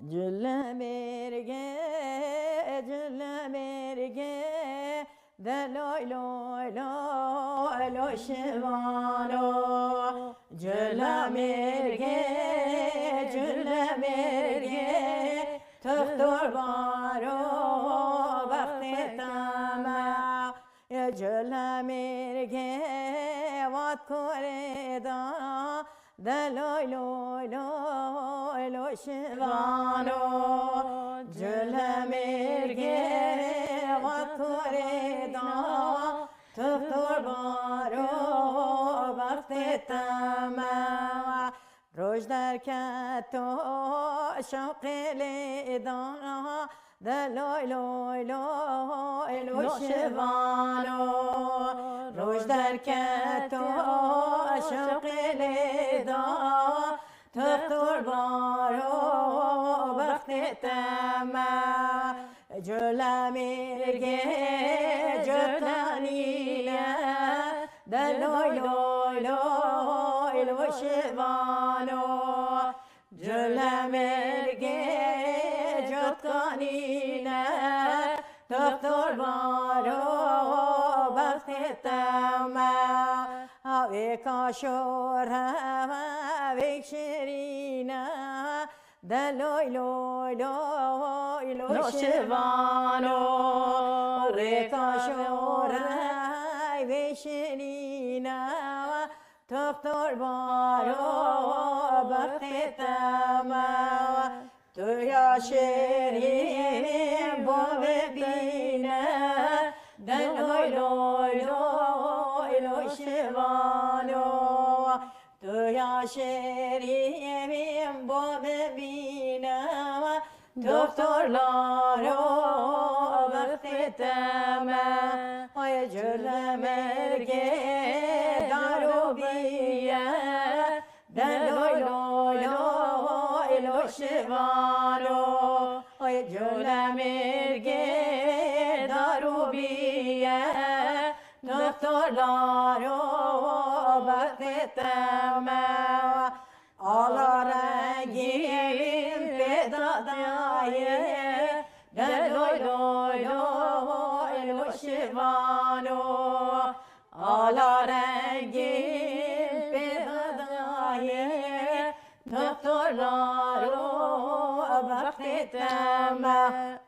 Cülemirge, cülemirge, de loy loy loy loy şivano. Cülemirge, cülemirge, tüftur baro bakti tama. Cülemirge, vat koreda, de loy loy loy loy şivano. Cülemirge, vat koreda, tüftur baro bakti tama. روش در کتو شوق لیدا دلای لای لای لای شوانو روش در کتو شوق لیدا تختور بارو وقت تما جلمیرگه جتانیله دلای لای لای لای شوانو جلمیرگه جتانیله دکتر بارو وقت تما هاوی کاشور هاوی شیرینه دلای لای لای لای شوانو ریکاشور هاوی شیرینه دکتر بارو وقت تما تو یا شیرین با ببینه دلای لای لای لای شوانو تو یا شیرین با ببینه دکتر لارو وقت تمه های جلمرگه دارو بیه دلای لای لای لای شوانو های جلمرگه دارو بیه دکتر لارو وقت تمه آلا رنگین پیدادایه دلای لای لای لای شوانو آلا رنگین پیدادایه دکتر لارو وقت تمه